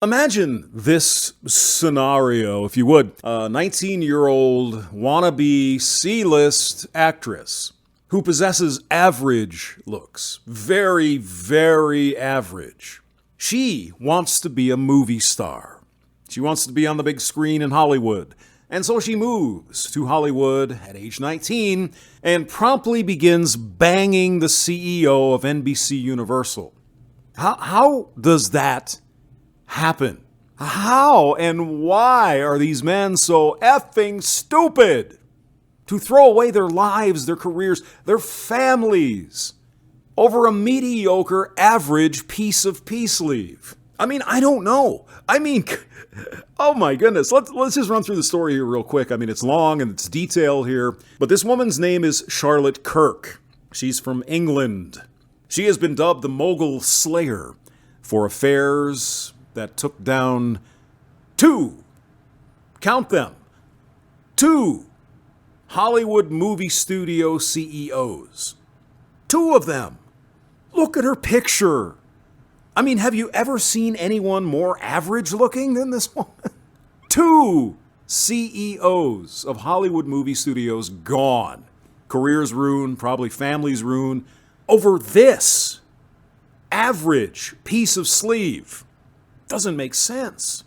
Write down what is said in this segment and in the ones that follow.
Imagine this scenario, if you would. A 19-year-old wannabe C-list actress who possesses average looks. Very, very average. She wants to be a movie star. She wants to be on the big screen in Hollywood. And so she moves to Hollywood at age 19 and promptly begins banging the CEO of NBC Universal. How does that happen? How and why are these men so effing stupid to throw away their lives, their careers, their families over a mediocre, average piece of peace leave? I mean, I don't know. Oh my goodness. Let's just run through the story here real quick. I mean, it's long and it's detailed here, but this woman's name is Charlotte Kirk. She's from England. She has been dubbed the Mogul Slayer for affairs that took down count them, two Hollywood movie studio CEOs. Two of them. Look at her picture. I mean, have you ever seen anyone more average looking than this woman? Two CEOs of Hollywood movie studios gone. Careers ruined, probably families ruined, over this average piece of sleeve. Doesn't make sense.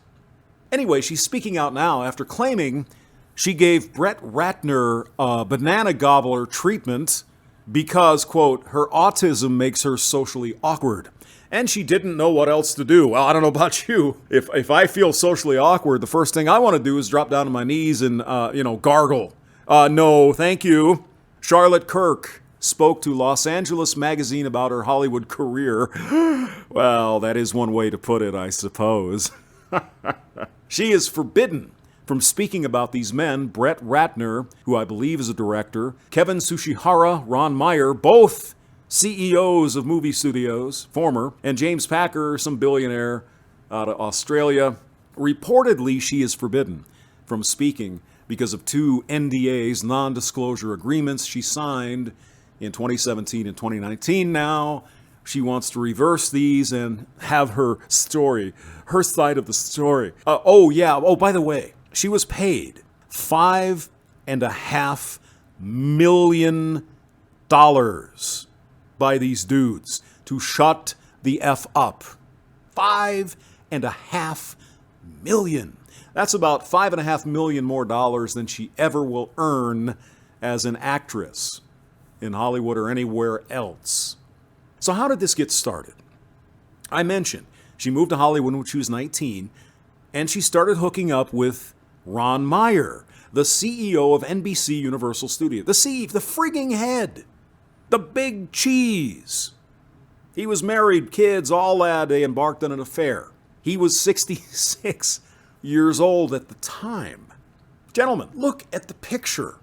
Anyway, she's speaking out now after claiming she gave Brett Ratner a banana gobbler treatment because, quote, her autism makes her socially awkward. And she didn't know what else to do. Well, I don't know about you. If I feel socially awkward, the first thing I want to do is drop down on my knees and, gargle. No, thank you. Charlotte Kirk spoke to Los Angeles Magazine about her Hollywood career. Well, that is one way to put it, I suppose. She is forbidden from speaking about these men, Brett Ratner, who I believe is a director, Kevin Tsuchihara, Ron Meyer, both CEOs of movie studios, former, and James Packer, some billionaire out of Australia. Reportedly, she is forbidden from speaking because of two NDAs, non-disclosure agreements she signed in 2017 and 2019. Now she wants to reverse these and have her story, her side of the story. By the way, she was paid $5.5 million by these dudes to shut the F up. $5.5 million. That's about $5.5 million more dollars than she ever will earn as an actress in Hollywood or anywhere else. So how did this get started? I mentioned she moved to Hollywood when she was 19, and she started hooking up with Ron Meyer, the CEO of NBC Universal Studios. The frigging head. The big cheese. He was married, kids, all that. They embarked on an affair. He was 66 years old at the time. Gentlemen, look at the picture.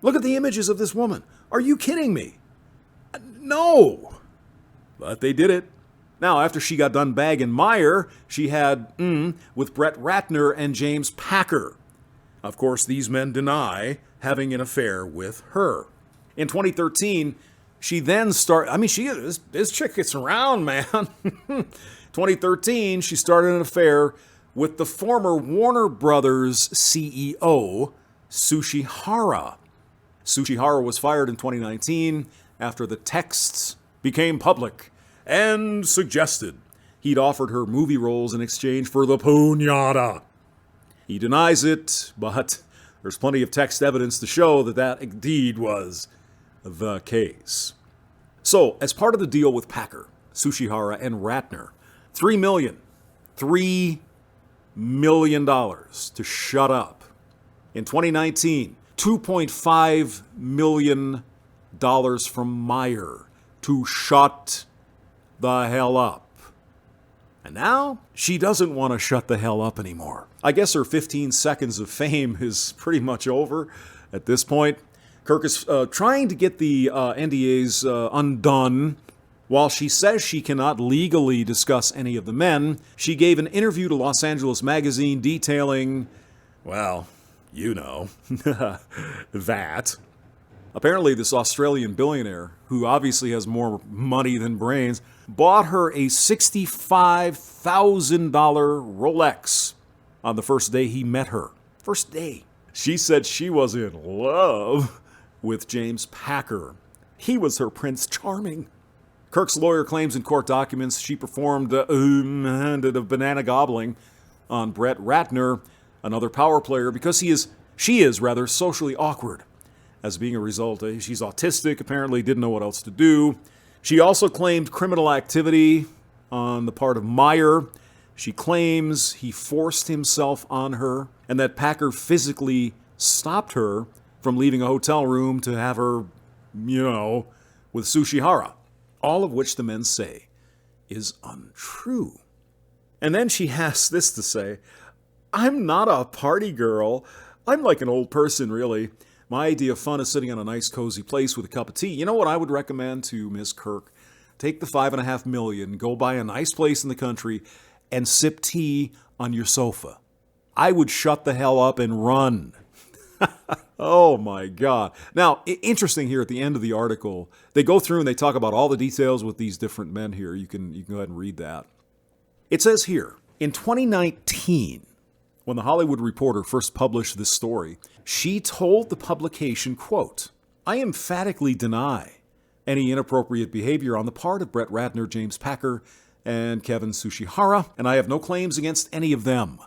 Look at the images of this woman. Are you kidding me? No. But they did it. Now, after she got done bagging Meyer, she had with Brett Ratner and James Packer. Of course, these men deny having an affair with her. In 2013, she then started, this chick gets around, man. 2013, she started an affair with the former Warner Brothers CEO, Tsuchihara. Tsuchihara was fired in 2019 after the texts became public and suggested he'd offered her movie roles in exchange for the poonyata. He denies it, but there's plenty of text evidence to show that indeed was the case. So, as part of the deal with Packer, Tsuchihara, and Ratner, $3 million to shut up. In 2019, $2.5 million from Meyer to shut the hell up. And now, she doesn't want to shut the hell up anymore. I guess her 15 seconds of fame is pretty much over at this point. Kirk is trying to get the NDAs undone. While she says she cannot legally discuss any of the men, she gave an interview to Los Angeles Magazine detailing, well, you know, that. Apparently, this Australian billionaire, who obviously has more money than brains, bought her a $65,000 Rolex on the first day he met her. First day. She said she was in love with James Packer. He was her Prince Charming. Kirk's lawyer claims in court documents she performed a banana gobbling on Brett Ratner, another power player, because she is rather socially awkward. As being a result, she's autistic, apparently didn't know what else to do. She also claimed criminal activity on the part of Meyer. She claims he forced himself on her and that Packer physically stopped her from leaving a hotel room to have her, with Sushihara. All of which the men say is untrue. And then she has this to say, I'm not a party girl. I'm like an old person, really. My idea of fun is sitting in a nice, cozy place with a cup of tea. You know what I would recommend to Miss Kirk? Take the $5.5 million, go buy a nice place in the country, and sip tea on your sofa. I would shut the hell up and run. Oh my God. Now, interesting here at the end of the article, they go through and they talk about all the details with these different men here. You can go ahead and read that. It says here, in 2019, when the Hollywood Reporter first published this story, she told the publication, quote, I emphatically deny any inappropriate behavior on the part of Brett Ratner, James Packer, and Kevin Sushihara, and I have no claims against any of them.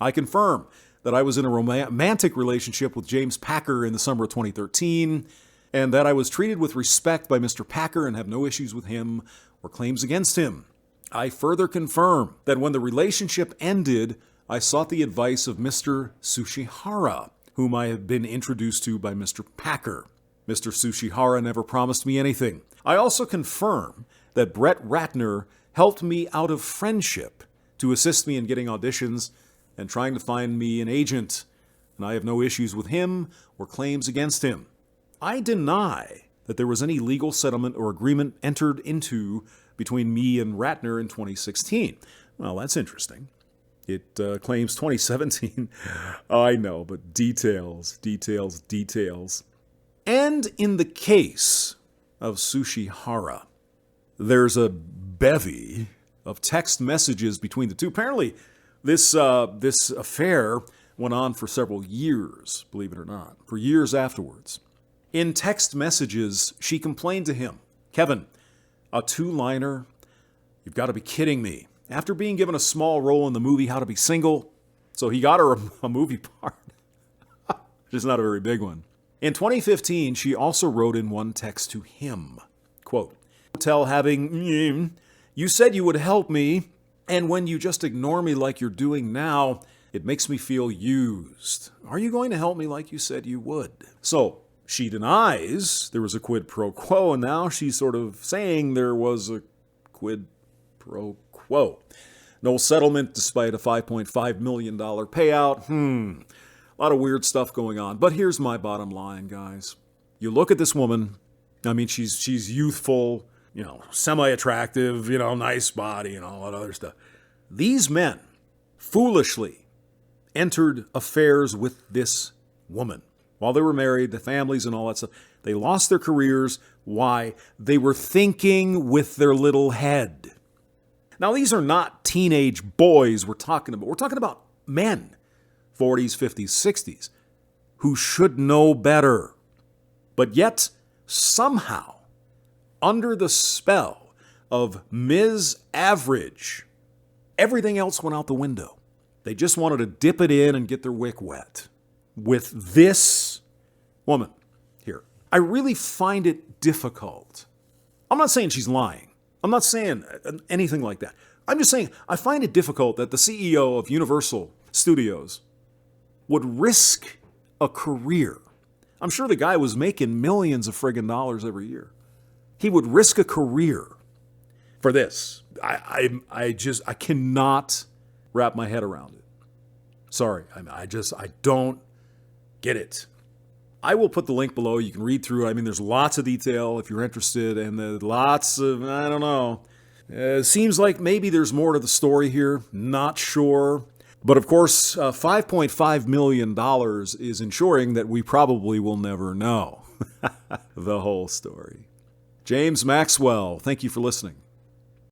I confirm that I was in a romantic relationship with James Packer in the summer of 2013, and that I was treated with respect by Mr. Packer and have no issues with him or claims against him. I further confirm that when the relationship ended, I sought the advice of Mr. Sushihara, whom I had been introduced to by Mr. Packer. Mr. Sushihara never promised me anything. I also confirm that Brett Ratner helped me out of friendship to assist me in getting auditions and trying to find me an agent, and I have no issues with him or claims against him. I deny that there was any legal settlement or agreement entered into between me and Ratner in 2016. Well, that's interesting. It claims 2017. I know, but details. And in the case of Sushihara, there's a bevy of text messages between the two. Apparently, this affair went on for several years, believe it or not, for years afterwards. In text messages, she complained to him, Kevin, a two-liner, you've got to be kidding me. After being given a small role in the movie How to Be Single, so he got her a movie part, just not a very big one. In 2015, she also wrote in one text to him, quote, hotel having, you said you would help me, and when you just ignore me like you're doing now, it makes me feel used. Are you going to help me like you said you would? So she denies there was a quid pro quo, and now she's sort of saying there was a quid pro quo. No settlement despite a $5.5 million payout. A lot of weird stuff going on. But here's my bottom line, guys. You look at this woman. I mean, she's youthful, semi-attractive, nice body and all that other stuff. These men foolishly entered affairs with this woman while they were married, the families and all that stuff. They lost their careers. Why? They were thinking with their little head. Now, these are not teenage boys we're talking about. We're talking about men, 40s, 50s, 60s, who should know better. But yet, somehow, under the spell of Ms. Average, everything else went out the window. They just wanted to dip it in and get their wick wet with this woman here. I really find it difficult. I'm not saying she's lying. I'm not saying anything like that. I'm just saying I find it difficult that the CEO of Universal Studios would risk a career. I'm sure the guy was making millions of friggin' dollars every year. He would risk a career for this. I cannot wrap my head around it. Sorry, I don't get it. I will put the link below. You can read through it. I mean, there's lots of detail if you're interested, and lots of, I don't know. It seems like maybe there's more to the story here. Not sure. But of course, $5.5 million is ensuring that we probably will never know. the whole story. James Maxwell, thank you for listening.